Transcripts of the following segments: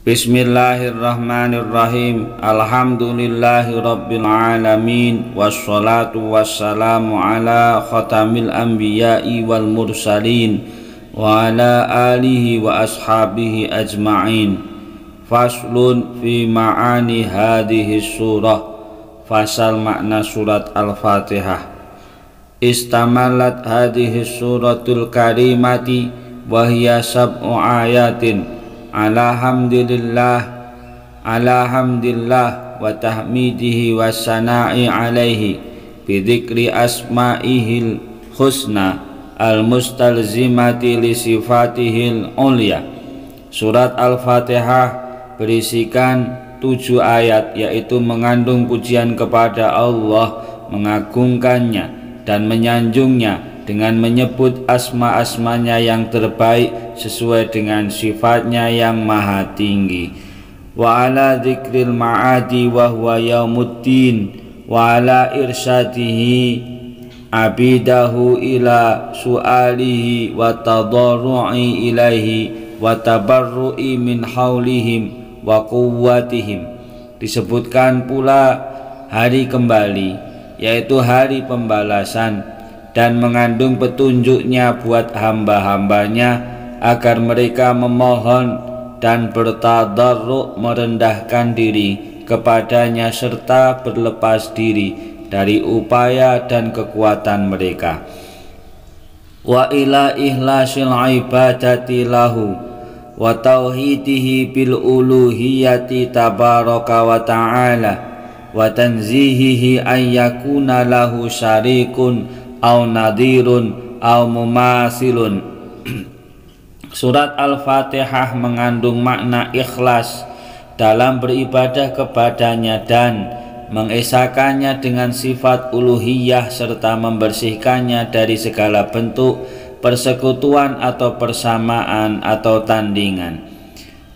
Bismillahirrahmanirrahim. Alhamdulillahi rabbil alamin. Wassalatu wassalamu ala khatamil anbiya'i wal mursalin wa ala alihi wa ashabihi ajma'in. Faslun fi ma'ani hadhihi surah. Fasal makna surat Al-Fatihah. Istamalat hadhihi suratul karimati wa hiya sab'u ayatin ala hamdillah wa tahmidihi wa sana'i alaihi bidhikri asma'ihil husna al-mustalzimati li sifatihil ulya. Surat Al-Fatihah berisikan 7 ayat, yaitu mengandung pujian kepada Allah, mengagungkannya dan menyanjungnya dengan menyebut asma-asmanya yang terbaik sesuai dengan sifatnya yang maha tinggi. Wa ala dzikril ma'adi wa huwa yaumuddin wa ala irsyadihi abidahu ila su'alihi wa tadarru'i ilaihi wa tabarru'i min haulihim wa quwwatihim. Disebutkan pula hari kembali, yaitu hari pembalasan, dan mengandung petunjuknya buat hamba-hambanya agar mereka memohon dan bertadarruk, merendahkan diri kepadanya serta berlepas diri dari upaya dan kekuatan mereka. Wa ila ihlasil ibadati lahu wa tauhidihi bil uluhiyati tabaraka wa ta'ala wa tanzihihi an yakuna lahu syarikun au nadirun au mumasilun. Surat Al-Fatihah mengandung makna ikhlas dalam beribadah kepadanya dan mengesakannya dengan sifat uluhiyah serta membersihkannya dari segala bentuk persekutuan atau persamaan atau tandingan.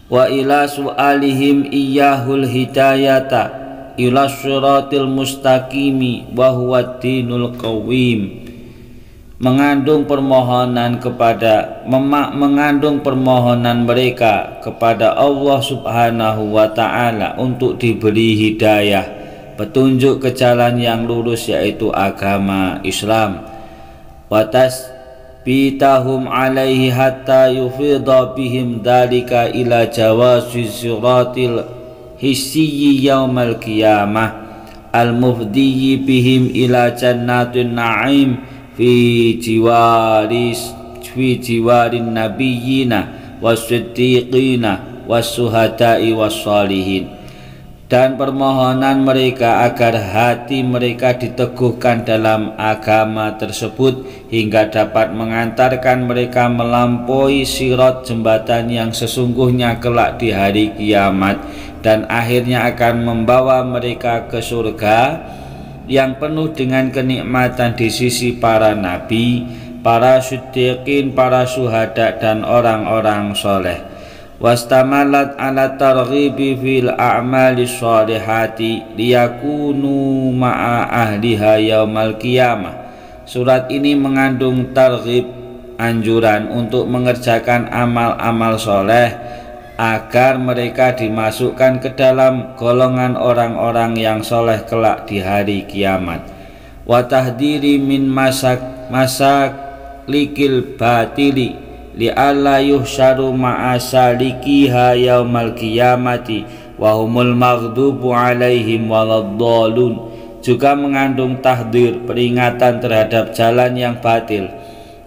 Wa ila su'alihim iyyahul hidayata ila syiratil mustaqimi wa huwa dinul qawim. Mengandung permohonan mereka kepada Allah Subhanahu wa ta'ala untuk diberi hidayah, petunjuk ke jalan yang lurus, yaitu agama Islam. Wa tasbitahum alaihi hatta yufidha bihim dalika ila jawazi siratil hissiyyi yaumal qiyamah al-mufdiyyi bihim ila jannatin na'im fi jiwarin nabiyyina was-siddiqina was-suhada'i was-shalihin. Dan permohonan mereka agar hati mereka diteguhkan dalam agama tersebut hingga dapat mengantarkan mereka melampaui sirat, jembatan yang sesungguhnya kelak di hari kiamat, dan akhirnya akan membawa mereka ke surga yang penuh dengan kenikmatan di sisi para nabi, para siddiqin, para syuhada, dan orang-orang soleh. Wastamalat ala targhibi fil a'mali sholihati liyakunu ma'a ahliha yaumal qiyamah. Surat ini mengandung targhib, anjuran untuk mengerjakan amal-amal soleh agar mereka dimasukkan ke dalam golongan orang-orang yang soleh kelak di hari kiamat. Wa tahdiri min masaklikil batili li'alla yuhsyaru ma'asalikiha yaumal qiyamati wa humul maghdubu alaihim waladdallun. Juga mengandung tahdir, peringatan terhadap jalan yang batil,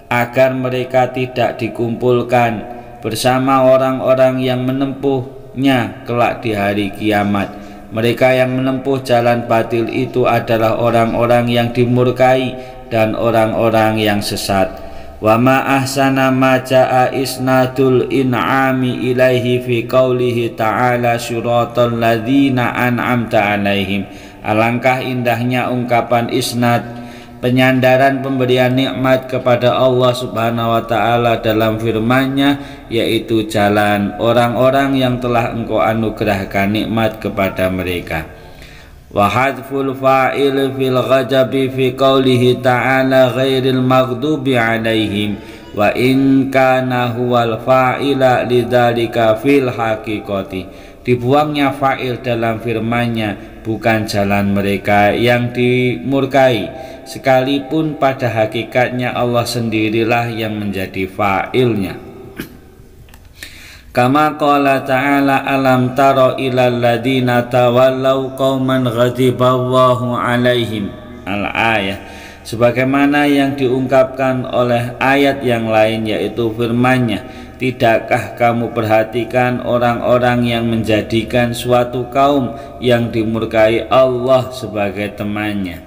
agar mereka tidak dikumpulkan bersama orang-orang yang menempuhnya kelak di hari kiamat. Mereka yang menempuh jalan batil itu adalah orang-orang yang dimurkai dan orang-orang yang sesat. Wa ma ahsana ma jaa isnadul in'ami ilaihi fi qaulihi ta'ala syiratal ladzina an'amta alaihim. Alangkah indahnya ungkapan isnad, penyandaran pemberian nikmat kepada Allah Subhanahu wa ta'ala dalam firman-Nya, yaitu jalan orang-orang yang telah Engkau anugerahkan nikmat kepada mereka. Wa hadful fa'il fil ghajabi fi qaulihi ta'ala ghairil maghdubi alaihim wa in kana huwal fa'ila lidzalika fil haqiqati. Dibuangnya fa'il dalam firman-Nya bukan jalan mereka yang dimurkai, sekalipun pada hakikatnya Allah sendirilah yang menjadi fa'ilnya. Kama qala ta'ala alam taro ilal ladina tawallaw qauman ghadiballahu alaihim al-ayah. Sebagaimana yang diungkapkan oleh ayat yang lain, yaitu firman-Nya, tidakkah kamu perhatikan orang-orang yang menjadikan suatu kaum yang dimurkai Allah sebagai temannya.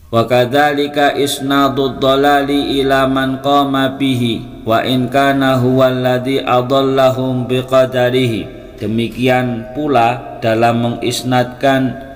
Wa kadzalika isnadud dhalali ila man qama bihi wa in kana huwallazi adallahum biqadarihi. Demikian pula dalam mengisnadkan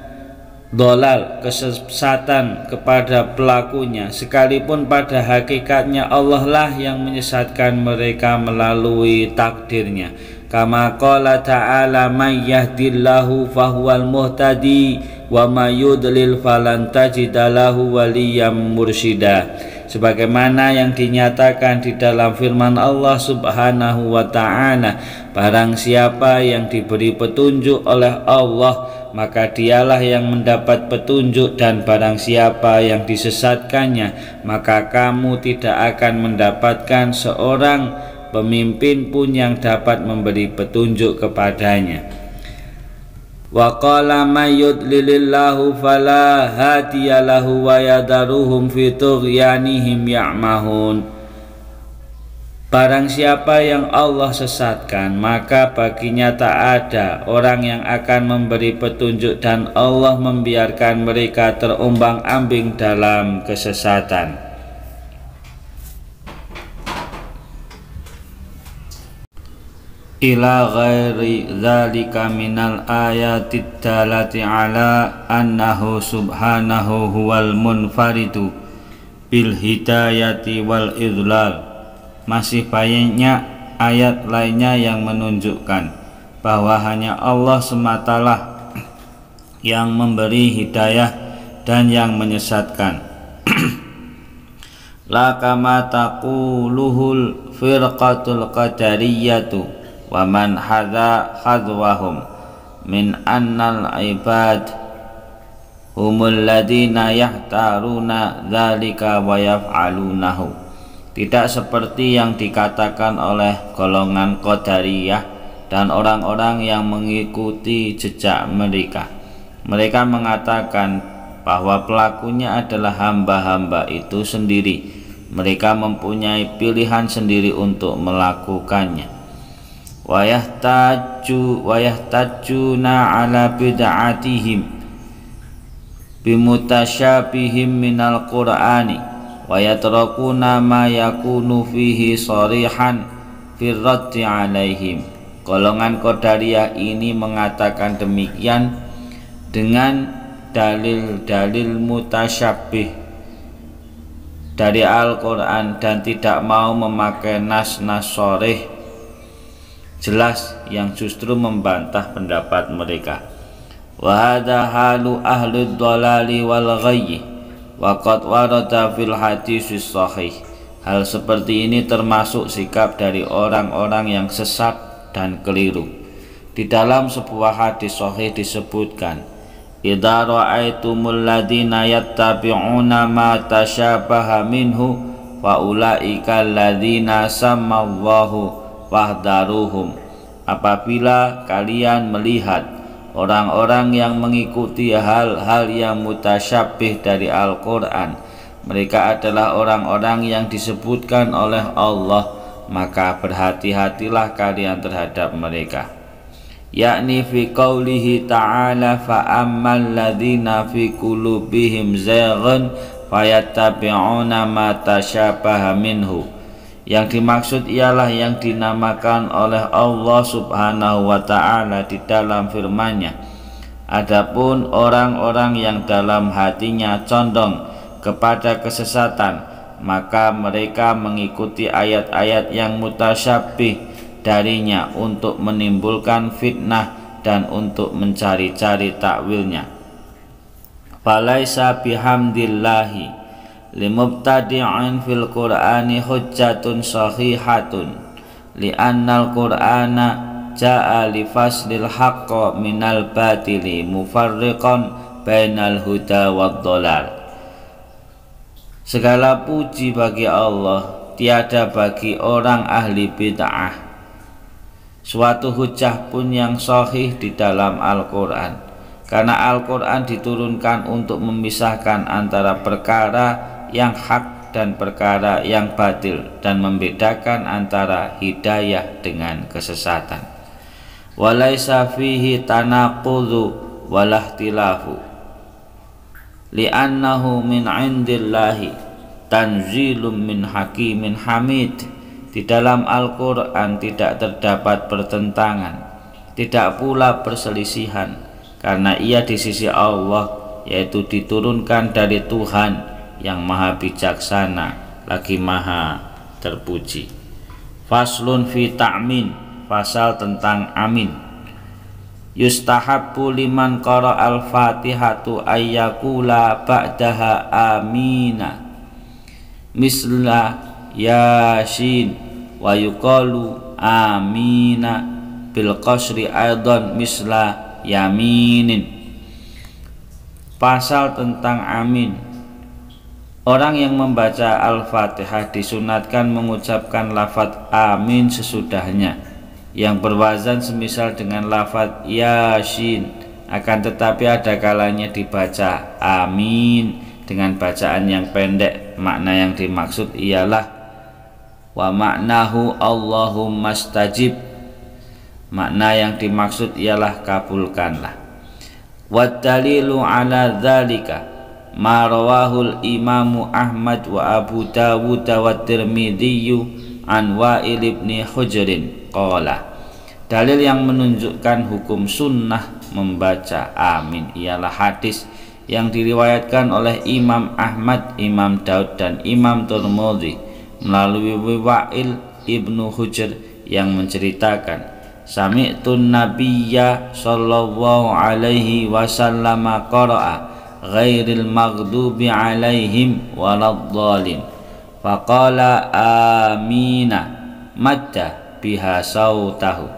dolal, kesesatan, kepada pelakunya, sekalipun pada hakikatnya Allah lah yang menyesatkan mereka melalui takdirnya. Kama qala ta'ala may yahdillahu fahuwal muhtadi wa may yudlil falan tajida lahu waliyyam mursyida. Sebagaimana yang dinyatakan di dalam firman Allah Subhanahu wa ta'ala, barang siapa yang diberi petunjuk oleh Allah maka dialah yang mendapat petunjuk, dan barang siapa yang disesatkannya maka kamu tidak akan mendapatkan seorang pemimpin pun yang dapat memberi petunjuk kepadanya. Wa qala may yudlilillahu fala hadiyalahu wa yadaruhum fi tughyanihim ya'mahun. Barang siapa yang Allah sesatkan maka baginya tak ada orang yang akan memberi petunjuk, dan Allah membiarkan mereka terombang-ambing dalam kesesatan. Ila ghairi dzalika minal ayatid dalati ala annahu subhanahu huwal munfaridu bil hidayati wal idlal. Masih banyak ayat lainnya yang menunjukkan bahwa hanya Allah sematalah yang memberi hidayah dan yang menyesatkan. La kama taquluhul firqatul qadariyatu wa man hadza khadwahum min annal ibad humul ladina yahtaruna dzalika wa yaf'alunahu. Tidak seperti yang dikatakan oleh golongan Qadariyah dan orang-orang yang mengikuti jejak mereka. Mereka mengatakan bahwa pelakunya adalah hamba-hamba itu sendiri. Mereka mempunyai pilihan sendiri untuk melakukannya. Wa yahtajuna ala bid'atihim bimutasyabihim minal qur'ani wa yatrakuna ma yakunu fihi sharihan firraddi alaihim. Golongan Qadariyah ini mengatakan demikian dengan dalil-dalil mutasyabih dari Al-Quran dan tidak mau memakai nas-nas sharih jelas yang justru membantah pendapat mereka. Wa hadza halu ahli dhalali wal ghayyi waqad warada fil haditsis sahih. Hal seperti ini termasuk sikap dari orang-orang yang sesat dan keliru. Di dalam sebuah hadis sahih disebutkan, idza ra'aitumul ladzina yattabi'una ma tasyabaha minhu fa ulaika alladzina sammallahu wahdaruhum. Apabila kalian melihat orang-orang yang mengikuti hal-hal yang mutasyabih dari Al-Quran, mereka adalah orang-orang yang disebutkan oleh Allah, maka berhati-hatilah kalian terhadap mereka. Yakni fi qaulihi ta'ala fa'ammal ladzina fi qulubihim zayghun fayattabi'una ma tasyabaha minhu. Yang dimaksud ialah yang dinamakan oleh Allah Subhanahu wa ta'ala di dalam firman-Nya. Adapun orang-orang yang dalam hatinya condong kepada kesesatan, maka mereka mengikuti ayat-ayat yang mutasyabih darinya untuk menimbulkan fitnah dan untuk mencari-cari takwilnya. Falaisa bihamdillahi limubtadi'in fil Qur'ani hujjatun sahihatun li'annal Qur'ana ja'a li faslil haqqa minal batili mufarriqan bainal huda wad dhalal. Segala puji bagi Allah, tiada bagi orang ahli bid'ah suatu hujjah pun yang sahih di dalam Al-Quran, karena Al-Quran diturunkan untuk memisahkan antara perkara yang hak dan perkara yang batil dan membedakan antara hidayah dengan kesesatan. Walaisa fihi tanaqudhu walahtilafu li'annahu min indillahi tanzilum min hakimin hamid. Di dalam Al-Quran tidak terdapat pertentangan, tidak pula perselisihan, karena ia di sisi Allah, yaitu diturunkan dari Tuhan yang maha bijaksana lagi maha terpuji. Faslun fi ta'min, pasal tentang amin. Yustahabbu liman qara al-fatihatu ayyakula ba'daha amina misla yasin wa yuqalu amina bil qasri aidan misla yaminin. Pasal tentang amin. Orang yang membaca Al-Fatihah disunatkan mengucapkan lafaz amin sesudahnya, yang berwazan semisal dengan lafaz yasin. Akan tetapi ada kalanya dibaca amin dengan bacaan yang pendek. Makna yang dimaksud ialah wa maknahu Allahumma stajib. Makna yang dimaksud ialah kabulkanlah. Wa dalilu ala dzalika ma rawahul Imamu Ahmad wa Abu Dawud wa Tirmidzi an Wa'il ibn Hujrin qala. Dalil yang menunjukkan hukum sunnah membaca amin ialah hadis yang diriwayatkan oleh Imam Ahmad, Imam Daud dan Imam Tirmidzi melalui Wa'il ibnu Hujr yang menceritakan, sami'tun nabiyya sallallahu alaihi wasallam qara'a ghairil maghdubi alaihim waladdallin faqala amina madda biha sautahu.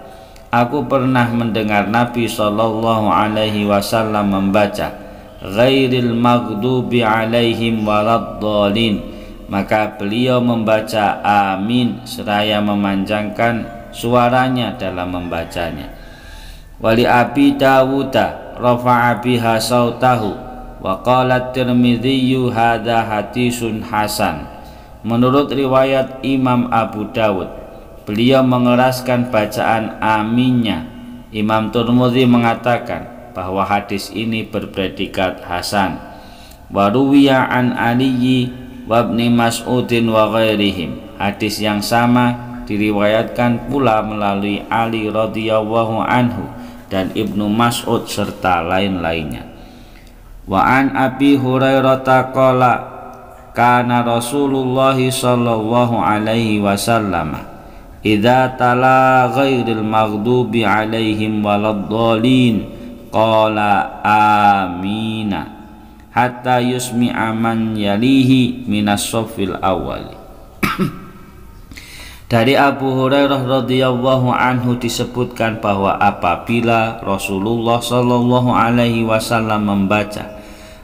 Aku pernah mendengar Nabi sallallahu alaihi wasallam membaca ghairil maghdubi alaihim waladdallin, maka beliau membaca amin seraya memanjangkan suaranya dalam membacanya. Wali Abi Dawud rafa'a biha sautahu wa qala Tirmidzi hadza hadisun hasan. Menurut riwayat Imam Abu Dawud, beliau mengeraskan bacaan aminnya. Imam Tirmidzi mengatakan bahwa hadis ini berpredikat hasan. Wa ruwiya an Ali wa Ibnu Mas'udin wa ghairihim. Hadis yang sama diriwayatkan pula melalui Ali radhiyallahu anhu dan Ibnu Mas'ud serta lain-lainnya. Wa an Abi Hurairah qala kana Rasulullah sallallahu alaihi wasallam idza tala ghairil maghdubi alaihim waladdallin qala amina hatta yusmi'a man yalihi minas shaffil awwal. Dari Abu Hurairah radhiyallahu anhu disebutkan bahwa apabila Rasulullah sallallahu alaihi wasallam membaca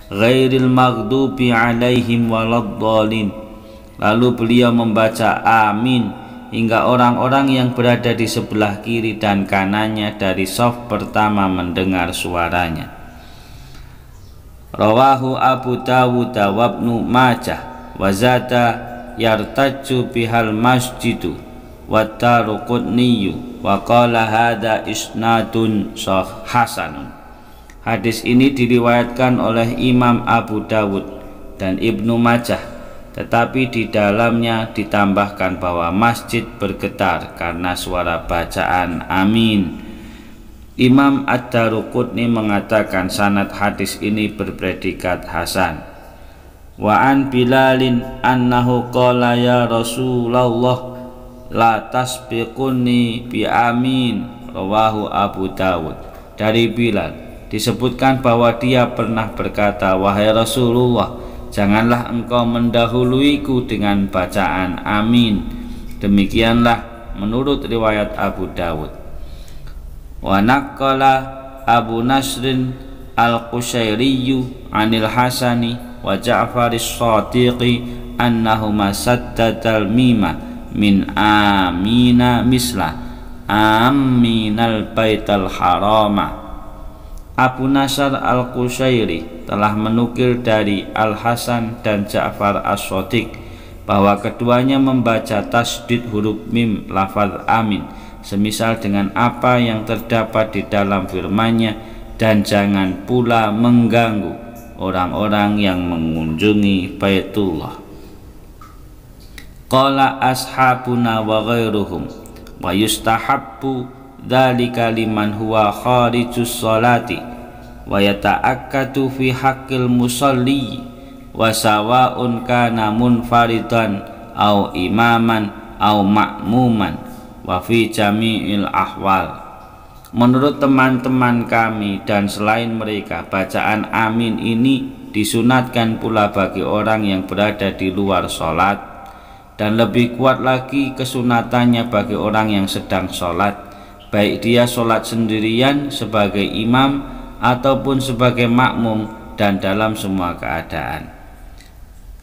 ghairil maghdubi alaihim waladdallin, lalu beliau membaca amin hingga orang-orang yang berada di sebelah kiri dan kanannya dari shaf pertama mendengar suaranya. Rawahu Abu Dawud wa Ibnu Majah wa zada yartaju bihal masjidu wa Daruqutni wa qala hadza isnadun hasanun. Hadis ini diriwayatkan oleh Imam Abu Dawud dan Ibnu Majah, tetapi di dalamnya ditambahkan bahwa masjid bergetar karena suara bacaan amin. Imam Ad-Daruqutni mengatakan sanad hadis ini berpredikat hasan. Wa an Bilalin annahu qala ya Rasulullah la tasbiquni bi amin, rawahu Abu Dawud. Dari Bilal disebutkan bahwa dia pernah berkata, wahai Rasulullah, janganlah engkau mendahuluiku dengan bacaan amin. Demikianlah menurut riwayat Abu Dawud. Wa naqqala Abu Nasrin al-Qushairiyyu 'anil Hasani wa Ja'far as-Sadiqi annahuma saddadal mima min amina misla aminal baital harama. Abu Nasr al-Qushairi telah menukil dari Al-Hasan dan Ja'far as-Sadiq bahwa keduanya membaca tasdid huruf mim lafaz amin semisal dengan apa yang terdapat di dalam firman-Nya, dan jangan pula mengganggu orang-orang yang mengunjungi Baitullah. Qala ashabuna wa ghairuhum wa yustahabbu dzalika liman huwa kharijus sholati wa yata'akkadu fi haqqil musalli wa sawa'un kana munfaridan au imaman au ma'muman wa fi jami'il ahwal. Menurut teman-teman kami dan selain mereka, bacaan amin ini disunatkan pula bagi orang yang berada di luar sholat, dan lebih kuat lagi kesunatannya bagi orang yang sedang sholat, baik dia sholat sendirian sebagai imam ataupun sebagai makmum, dan dalam semua keadaan.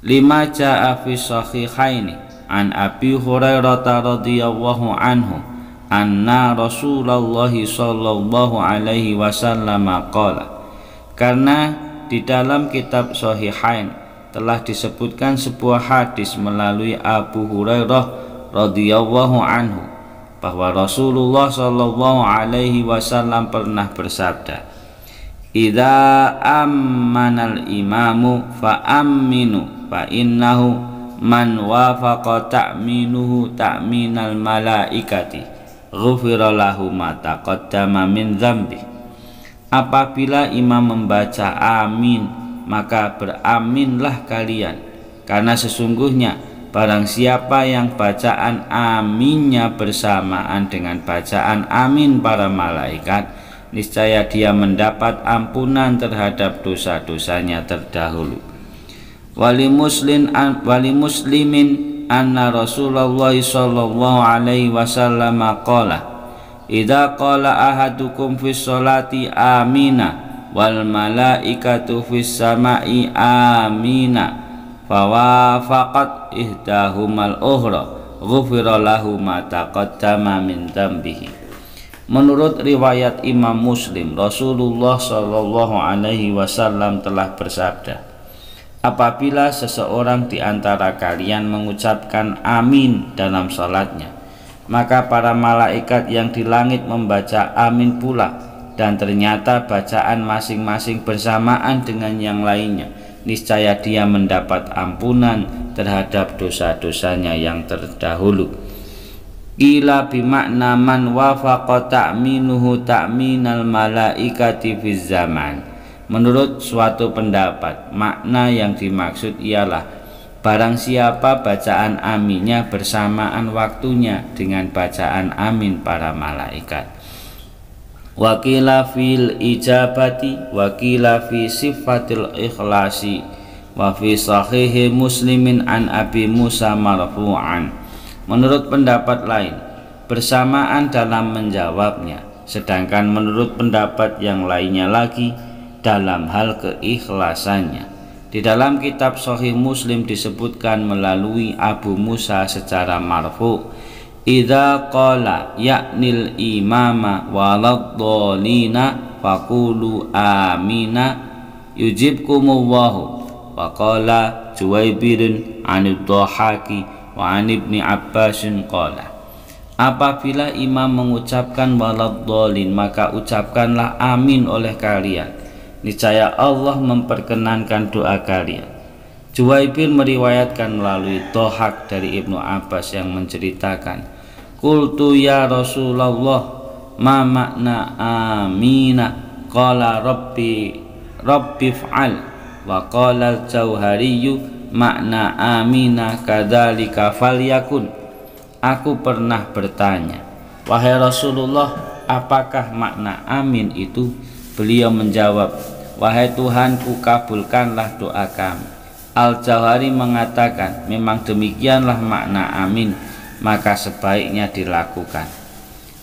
Lima ja'a fi sahihaini an Abi Hurairah radhiyallahu anhu anna Rasulullah sallallahu alaihi wasallam qala. Karena di dalam kitab Sahihain telah disebutkan sebuah hadis melalui Abu Hurairah radhiyallahu anhu bahwa Rasulullah sallallahu alaihi wasallam pernah bersabda, "Idza ammanal imamu fa aminu fa innahu man wafaqa ta'minuhu ta'minal malaikati ghufira lahu ma taqaddama min dzambi." Apabila imam membaca amin, maka beraminlah kalian, karena sesungguhnya barang siapa yang bacaan aminnya bersamaan dengan bacaan amin para malaikat, niscaya dia mendapat ampunan terhadap dosa-dosanya terdahulu. Wali muslimin anna Rasulullah sallallahu alaihi wasallam qala, idza qala ahadukum fis sholati amina wal malaikatu fis samai amina fawafaqat ihdahumal ukhra ghufira lahu ma taqaddama min dzambihi. Menurut riwayat Imam Muslim, Rasulullah sallallahu alaihi wasallam telah bersabda, apabila seseorang di antara kalian mengucapkan amin dalam salatnya, maka para malaikat yang di langit membaca amin pula, dan ternyata bacaan masing-masing bersamaan dengan yang lainnya, niscaya dia mendapat ampunan terhadap dosa-dosanya yang terdahulu. Qila bimakna man wafaqa ta'minuhu ta'minal malaikati fiz zaman. Menurut suatu pendapat, makna yang dimaksud ialah barang siapa bacaan aminnya bersamaan waktunya dengan bacaan amin para malaikat. Wa qila fil ijabati wa qila fi sifatil ikhlasi wa fi sahihi Muslimin an Abi Musa marfu'an. Menurut pendapat lain, bersamaan dalam menjawabnya, sedangkan menurut pendapat yang lainnya lagi dalam hal keikhlasannya. Di dalam kitab Sahih Muslim disebutkan melalui Abu Musa secara marfu, idza qala ya'nil imama waladhdallina faqulu amina yujibkumullahu. Wa qala Juwaibirun 'anid dhahaki wa 'an Ibni Abbasin qala, apabila imam mengucapkan waladhdallin, maka ucapkanlah amin oleh kalian, niscaya Allah memperkenankan doa kalian. Juwaibir meriwayatkan melalui Dhahak dari Ibnu Abbas yang menceritakan, qultu ya Rasulullah ma makna amina, qala rabbi fa'al, wa qala al-Jauhariyyu makna amina kadzalika falyakun. Aku pernah bertanya, wahai Rasulullah, apakah makna amin itu? Beliau menjawab, wahai Tuhanku, kabulkanlah doa kami. Al-Jauhari mengatakan memang demikianlah makna amin, maka sebaiknya dilakukan.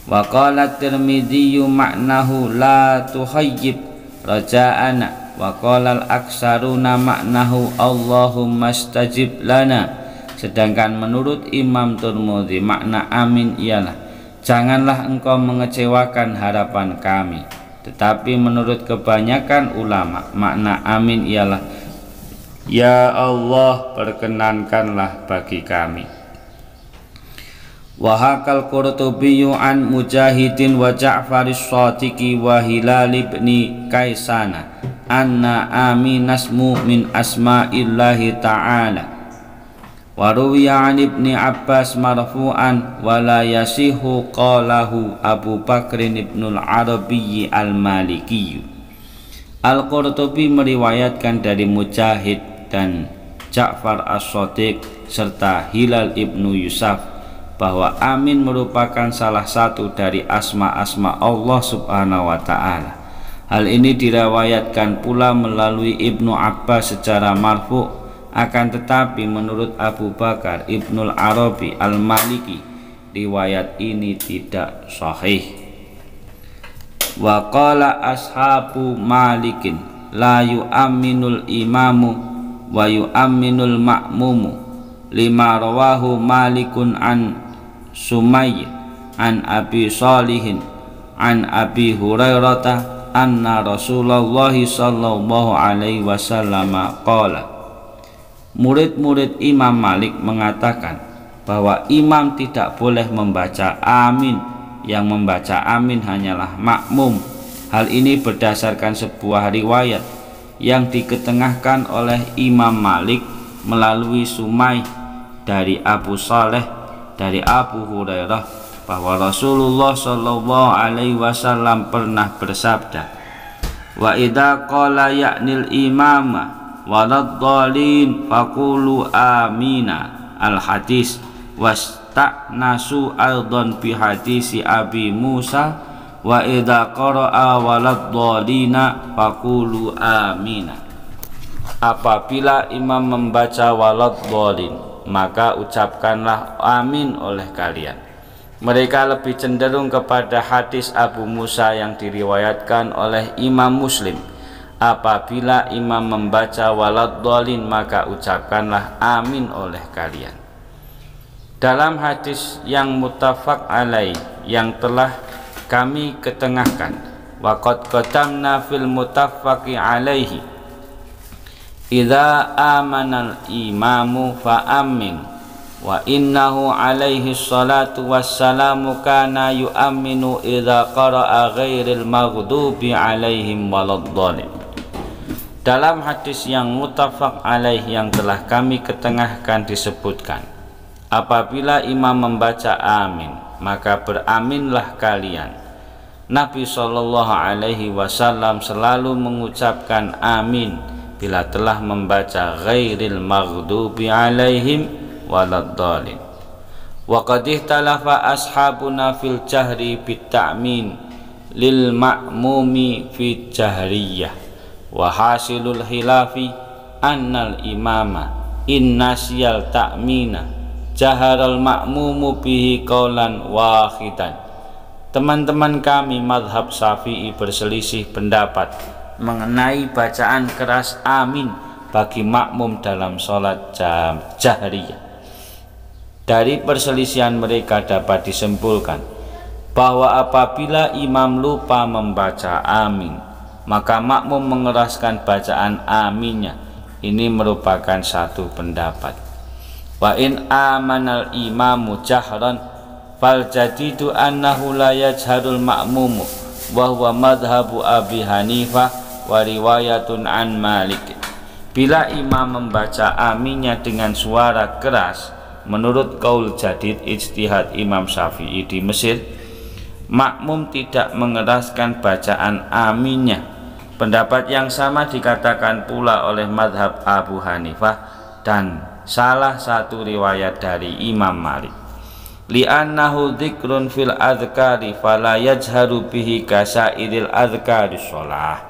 Wa qala Tirmidzi maknahu la tuhayyib raja'ana wa qala al-aksaruna maknahu Allahumma stajib lana. Sedangkan menurut Imam Tirmidzi makna amin ialah janganlah engkau mengecewakan harapan kami. Tetapi menurut kebanyakan ulama makna amin ialah ya Allah perkenankanlah bagi kami. Wa hakal Qurtubi an Mujahidin wa Ja'far as-Shatiqi wa Hilal ibn Kaisana anna amin asmu min asma'illahi ta'ala. Wa ruwiya an Ibni Abbas marfu'an wa la yasihu qalahu Abu Bakrin ibnul Arabi al-Maliki. Al-Qurtubi meriwayatkan dari Mujahid dan Ja'far as-Shatiq serta Hilal ibnu Yusuf bahwa amin merupakan salah satu dari asma-asma Allah subhanahu wa ta'ala. Hal ini diriwayatkan pula melalui Ibnu Abbas secara marfu', akan tetapi menurut Abu Bakar ibnul Arabi al-Maliki riwayat ini tidak sahih. Wa qala ashabu Malikin la yu'amminul imamu wa yu'amminul ma'mumu lima rawahu Malikun an Sumayy an Abi Shalihin an Abi Hurairah anna Rasulullah sallallahu alaihi wasallam qala. Murid-murid Imam Malik mengatakan bahwa imam tidak boleh membaca amin, yang membaca amin hanyalah makmum. Hal ini berdasarkan sebuah riwayat yang diketengahkan oleh Imam Malik melalui Sumayy dari Abu Saleh dari Abu Hurairah bahwa Rasulullah sallallahu alaihi wasallam pernah bersabda, wa idza qala ya'nil imama waladhdallin faqulu amina. Al-hadis wasta'nasu aidan bi hadisi Abi Musa wa idza qara'a waladhdallina faqulu amina. Apabila imam membaca waladhdallin maka ucapkanlah amin oleh kalian. Mereka lebih cenderung kepada hadis Abu Musa yang diriwayatkan oleh Imam Muslim. Apabila imam membaca waladhdallin maka ucapkanlah amin oleh kalian. Dalam hadis yang muttafaq alaih yang telah kami ketengahkan, waqad qaddamna fil muttafaqi alaihi idza amanal imamu fa amin wa innahu alaihi salatu wassalamu kana yu'minu idza qara'a ghairil maghdubi alaihim waladdallin. Dalam hadis yang muttafaq alaih yang telah kami ketengahkan disebutkan, apabila imam membaca amin maka beraminlah kalian. Nabi sallallahu alaihi wasallam selalu mengucapkan amin bila telah membaca ghairil maghdubi alaihim waladdallin. Wa qad ikhtalafa ashabuna fil jahri bit ta'min lil ma'mumi fi jahriyah wa hasilul khilafi annal imama innasiyal ta'mina jaharal ma'mumu bihi qaulan wahidan. Teman-teman kami mazhab Syafi'i berselisih pendapat mengenai bacaan keras amin bagi makmum dalam sholat jahriyah. Dari perselisihan mereka dapat disimpulkan bahwa apabila imam lupa membaca amin maka makmum mengeraskan bacaan aminnya. Ini merupakan satu pendapat. Wa in amanal imamu jahran fal jadidu annahu la yajharul ma'mumu wa huwa madhabu Abi Hanifah wa riwayatun an Malik. Bila imam membaca aminnya dengan suara keras, menurut qaul jadid ijtihad Imam Syafi'i di Mesir, makmum tidak mengeraskan bacaan aminnya. Pendapat yang sama dikatakan pula oleh madhab Abu Hanifah dan salah satu riwayat dari Imam Malik. Li'annahu dzikrun fil adhkari fala yajharu bihi kasairil adhkari sholah.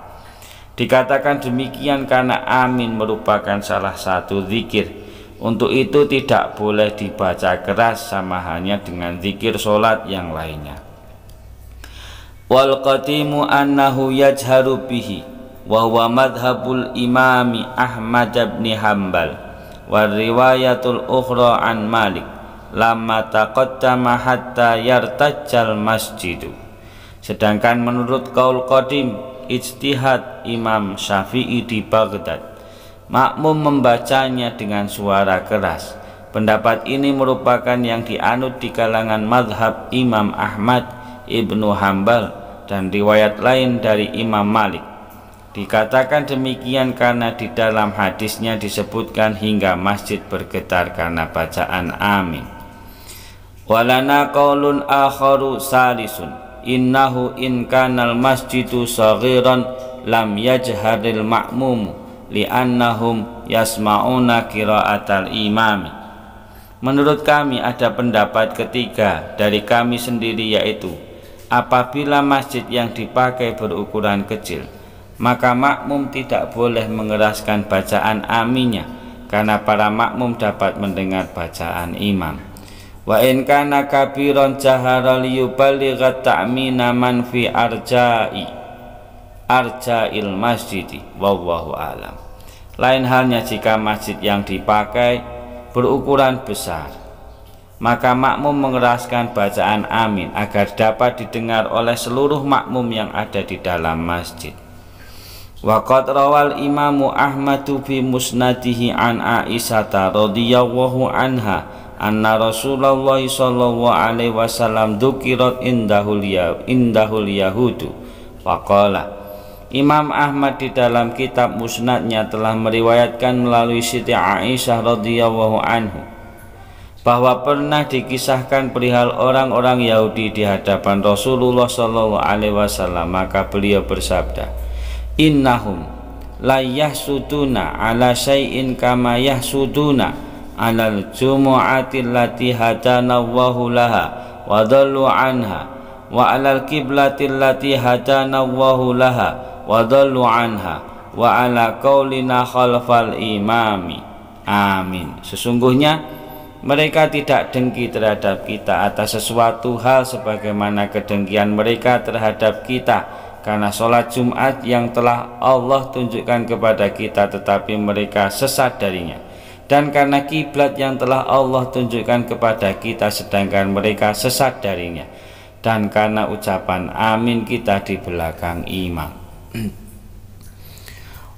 Dikatakan demikian karena amin merupakan salah satu zikir. Untuk itu tidak boleh dibaca keras sama hanya dengan zikir solat yang lainnya. Wal qatimu annahu yajharu bihi wa huwa madhabul imami Ahmad bin Hanbal wa riwayatul ukhra an Malik lamma taqaddama hatta yartajjal masjidu. Sedangkan menurut kaul qadim ijtihad Imam Syafi'i di Baghdad, makmum membacanya dengan suara keras. Pendapat ini merupakan yang dianut di kalangan mazhab Imam Ahmad ibnu Hanbal dan riwayat lain dari Imam Malik. Dikatakan demikian karena di dalam hadisnya disebutkan hingga masjid bergetar karena bacaan amin. Walana qaulun akharu salisun innahu in kanal masjidu saghiran lam yajharil ma'mum li'annahum yasma'una qira'atal imami. Menurut kami ada pendapat ketiga dari kami sendiri, yaitu apabila masjid yang dipakai berukuran kecil, maka makmum tidak boleh mengeraskan bacaan aminnya karena para makmum dapat mendengar bacaan imam. Wa in kana kabiran jahara liyuballigha ta'mina man fi arja'il masjidi wallahu alam. Lain halnya jika masjid yang dipakai berukuran besar, maka makmum mengeraskan bacaan amin agar dapat didengar oleh seluruh makmum yang ada di dalam masjid. Wa qad rawal Imamu Ahmadu fi musnadihi an Aisyah radhiyallahu anha anna Rasulullah sallallahu alaihi wasallam dzukirat indahul yahudu faqala. Imam Ahmad di dalam kitab musnadnya telah meriwayatkan melalui Siti Aisyah radhiyallahu anhu bahwa pernah dikisahkan perihal orang-orang Yahudi di hadapan Rasulullah sallallahu alaihi wasallam, maka beliau bersabda, innahum la yahsuduna ala syai'in kama yahsuduna alal jumu'ati allati hadana Allahu laha wa dhallu anha wa alal qiblati allati hadana Allahu laha wa dhallu anha wa ala qaulina khalfal imami. Amin. Sesungguhnya mereka tidak dengki terhadap kita atas sesuatu hal sebagaimana kedengkian mereka terhadap kita karena sholat Jumat yang telah Allah tunjukkan kepada kita tetapi mereka sesat darinya, dan karena kiblat yang telah Allah tunjukkan kepada kita sedangkan mereka sesat darinya, dan karena ucapan amin kita di belakang imam.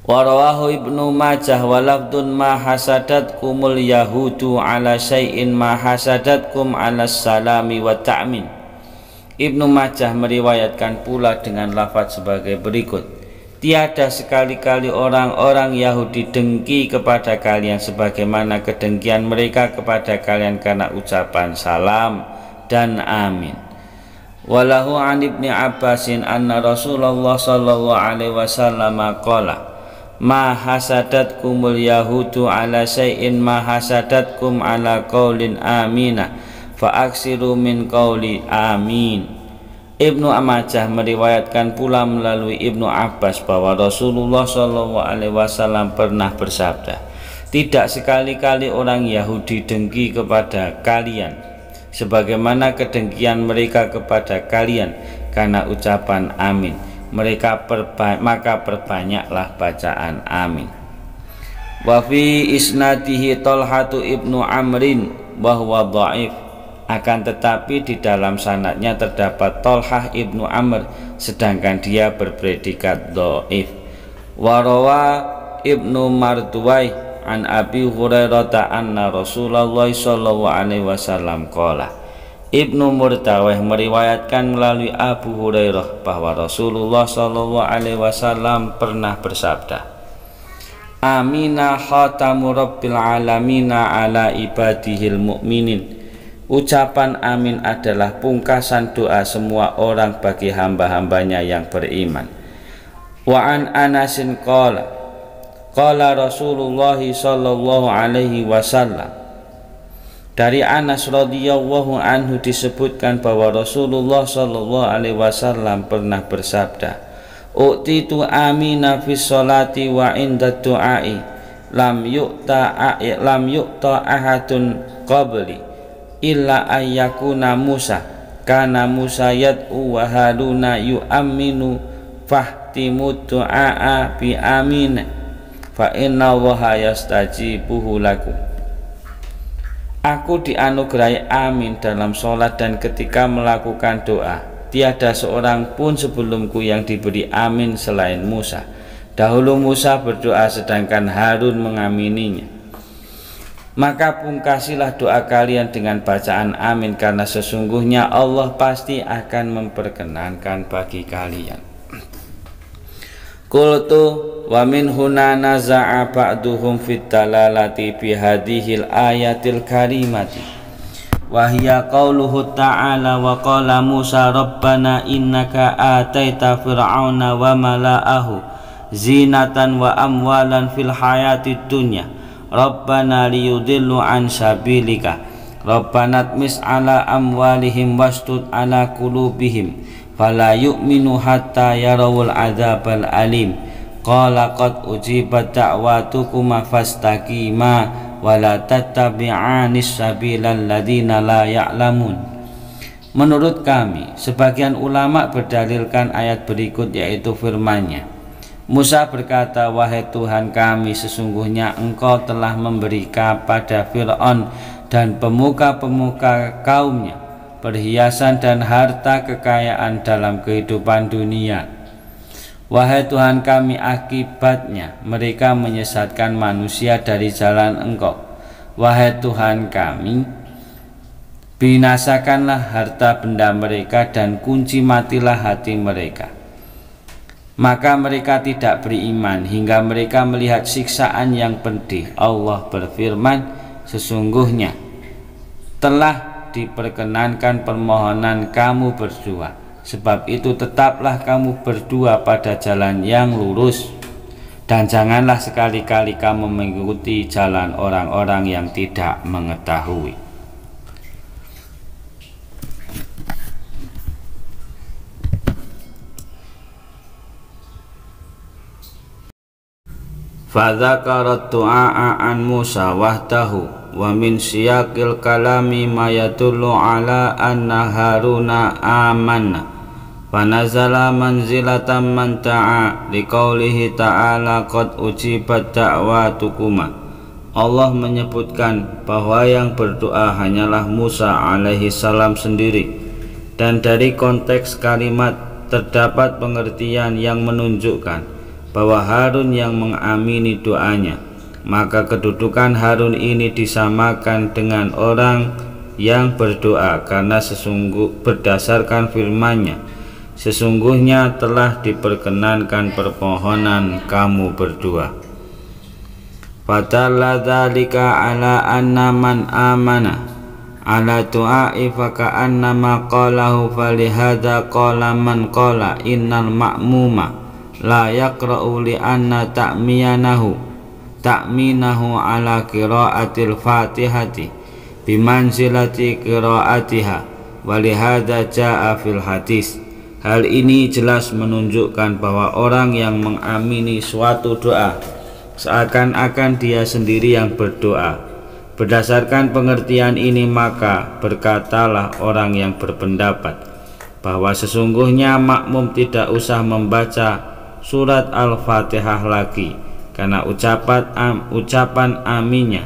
Warawahu Ibnu Majah walafdun ma hasadatkumul yahudu ala syai'in ma hasadatkum ala salami wa ta'min. Ibnu Majah meriwayatkan pula dengan lafaz sebagai berikut, tiada sekali-kali orang-orang Yahudi dengki kepada kalian sebagaimana kedengkian mereka kepada kalian karena ucapan salam dan amin. Walahu an Ibni Abbasin anna Rasulullah sallallahu alaihi wasallam qala ma hasadatkumul yahudu ala syai'in ma hasadatkum ala qaulin amina fa aksiru min qauli amin. Ibnu Majah meriwayatkan pula melalui Ibnu Abbas bahwa Rasulullah sallallahu alaihi wasallam pernah bersabda, tidak sekali-kali orang Yahudi dengki kepada kalian sebagaimana kedengkian mereka kepada kalian karena ucapan amin. Maka perbanyaklah bacaan amin. Wa fi isnadihi Talhatu ibnu Amrin bahwa dhaif, akan tetapi di dalam sanadnya terdapat Talhah ibnu Amr sedangkan dia berpredikat dhaif. Wa rawa Ibnu Marduwai an Abi Hurairah anna Rasulullah sallallahu alaihi wasallam qala. Ibnu Murdaweh meriwayatkan melalui Abu Hurairah bahwa Rasulullah sallallahu alaihi wasallam pernah bersabda, amina khatamu rabbil alamina ala ibadihil mu'minin. Ucapan amin adalah pungkasan doa semua orang bagi hamba-hambanya yang beriman. Wa an Anasin qala qala Rasulullah sallallahu alaihi wasallam. Dari Anas radhiyallahu anhu disebutkan bahwa Rasulullah sallallahu alaihi wasallam pernah bersabda, U'titu amina fi sholati wa inda du'ai lam yu'ta ahadun qabli illa ayyakuna Musa kana Musa yad'u wa Haruna yu'aminu fahtimu du'a bi amin fa inna Allaha yastajibuhu lakum. Aku dianugerahi amin dalam sholat dan ketika melakukan doa. Tiada seorang pun sebelumku yang diberi amin selain Musa. Dahulu Musa berdoa sedangkan Harun mengamininya. Maka pungkasilah doa kalian dengan bacaan amin, karena sesungguhnya Allah pasti akan memperkenankan bagi kalian. Qultu wa min huna naza'a ba'duhum fit dalalati bi hadhil ayatil karimati. Wahya qauluhu ta'ala wa qala Musa rabbana innaka ataita fir'auna wa mala'ahu zinatan wa amwalan fil hayatid dunya rabbana liyudillu an sabilika rabbana tmis ala amwalihim wastud ala qulubihim fala yu'minu hatta yarawul adzabal alim qala qad ujibat da'watukuma fastaqima wala tattabi'anis sabilal ladzina la ya'lamun. Menurut kami, sebagian ulama berdalilkan ayat berikut, yaitu firman-Nya. Musa berkata, wahai Tuhan kami, sesungguhnya Engkau telah memberi kepada Fir'aun dan pemuka-pemuka kaumnya perhiasan dan harta kekayaan dalam kehidupan dunia. Wahai Tuhan kami, akibatnya mereka menyesatkan manusia dari jalan Engkau. Wahai Tuhan kami, binasakanlah harta benda mereka dan kunci matilah hati mereka. Maka mereka tidak beriman hingga mereka melihat siksaan yang pedih. Allah berfirman, sesungguhnya telah diperkenankan permohonan kamu berdua. Sebab itu tetaplah kamu berdua pada jalan yang lurus, dan janganlah sekali-kali kamu mengikuti jalan orang-orang yang tidak mengetahui. Fadzakara du'a an Musa wahdahu wa min siyaqil kalami ma yadullu ala anna Haruna amanna fanazala manzilatan man ta'a liqaulihi ta'ala qad ujibat da'watukuma. Allah menyebutkan bahwa yang berdoa hanyalah Musa alaihi salam sendiri, dan dari konteks kalimat terdapat pengertian yang menunjukkan bahwa Harun yang mengamini doanya. Maka kedudukan Harun ini disamakan dengan orang yang berdoa, karena berdasarkan firman-Nya, sesungguhnya telah diperkenankan permohonan kamu berdua. Fadalla dzalika ala anna man amana ala du'ai fa ka'annama qalahu falihadza qala man qala innal ma'muma la yaqra'u li anna ta'minahu ala qira'atil fatihati bimanzilati qira'atiha walihadza ja'a fil hadis. Hal ini jelas menunjukkan bahwa orang yang mengamini suatu doa seakan-akan dia sendiri yang berdoa. Berdasarkan pengertian ini, maka berkatalah orang yang berpendapat bahwa sesungguhnya makmum tidak usah membaca surat Al-Fatihah lagi, karena ucapan aminnya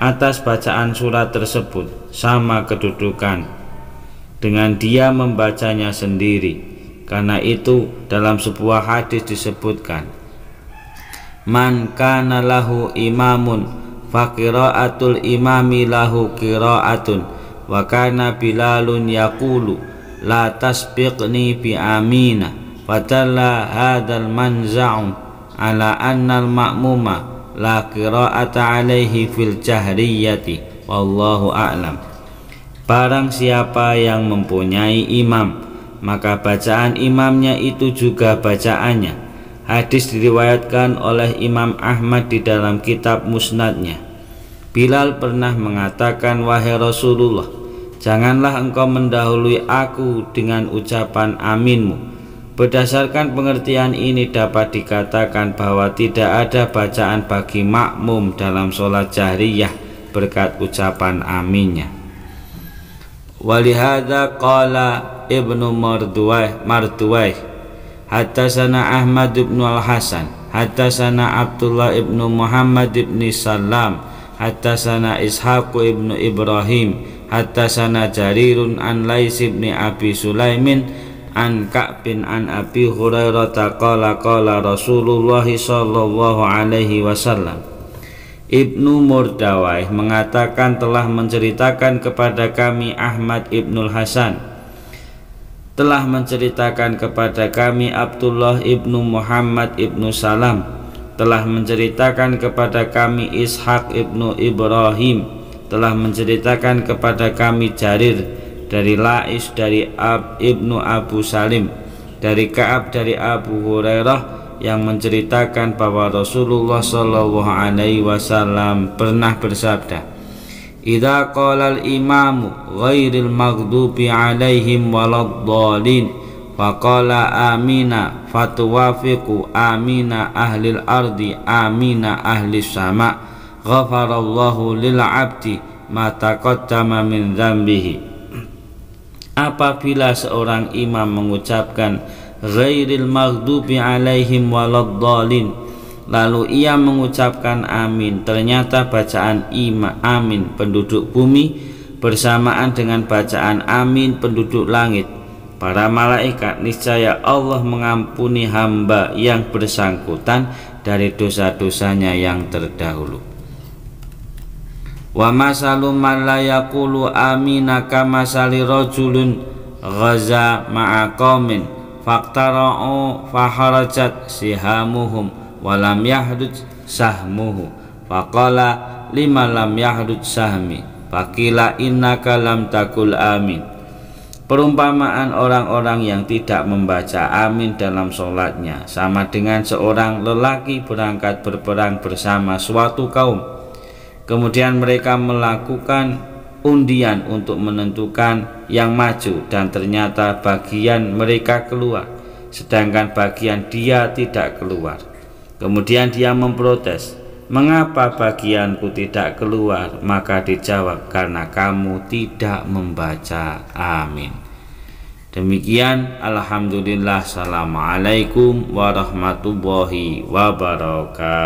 atas bacaan surat tersebut sama kedudukan dengan dia membacanya sendiri. Karena itu dalam sebuah hadis disebutkan, man kana lahu imamun fa qiraatul imami lahu qiraatun wa kana Bilalun yaqulu la tasbiqni bi amina fatalla hadzal manza'u ala annal ma'muma la qiraata alaihi fil jahriyati wallahu a'lam. Barang siapa yang mempunyai imam, maka bacaan imamnya itu juga bacaannya. Hadis diriwayatkan oleh Imam Ahmad di dalam kitab musnadnya. Bilal pernah mengatakan, wahai Rasulullah, janganlah engkau mendahului aku dengan ucapan aminmu, Berdasarkan pengertian ini dapat dikatakan bahwa tidak ada bacaan bagi makmum dalam sholat jahriyah berkat ucapan aminnya. Walihada qala Ibnu Marduwai haddatsana Ahmad ibn al-Hasan haddatsana Abdullah ibnu Muhammad ibn Salam haddatsana Ishaq ibnu Ibrahim haddatsana Jarirun an Lais ibn Abi Sulaimin an Ka'bin an Abi Hurairah qala qala Rasulullah sallallahu alaihi wasallam. Ibnu Murdawai mengatakan telah menceritakan kepada kami Ahmad ibnul Hasan, telah menceritakan kepada kami Abdullah ibnu Muhammad ibnu Salam, telah menceritakan kepada kami Ishaq ibnu Ibrahim, telah menceritakan kepada kami Jarir dari Lais dari ibnu Abu Salim dari Ka'ab dari Abu Hurairah yang menceritakan bahwa Rasulullah sallallahu alaihi wasallam pernah bersabda, "Idza qala al-imamu ghairil maghdubi alaihim waladdallin faqala amina fatuwafiqu amina ahlil ardi amina ahlis sama ghafarallahu lil 'abdi ma taqaddama min dzambihi." Apabila seorang imam mengucapkan ghairil maghdubi alaihim waladdallin, lalu ia mengucapkan amin, ternyata bacaan amin penduduk bumi bersamaan dengan bacaan amin penduduk langit, para malaikat, niscaya Allah mengampuni hamba yang bersangkutan dari dosa-dosanya yang terdahulu. Wa masalu man la yaqulu amina kama sali rajulun ghaza ma'a qaumin faqtara'u faharajat sihamuhum wa lam yahdud sahmuhu faqala lima lam yahdud sahmi faqila innaka lam takul amin. Perumpamaan orang-orang yang tidak membaca amin dalam sholatnya sama dengan seorang lelaki berangkat berperang bersama suatu kaum. Kemudian mereka melakukan undian untuk menentukan yang maju, dan ternyata bagian mereka keluar, sedangkan bagian dia tidak keluar. Kemudian dia memprotes, "Mengapa bagianku tidak keluar?" Maka dijawab, "Karena kamu tidak membaca amin." Demikian, alhamdulillah. Assalamualaikum warahmatullahi wabarakatuh.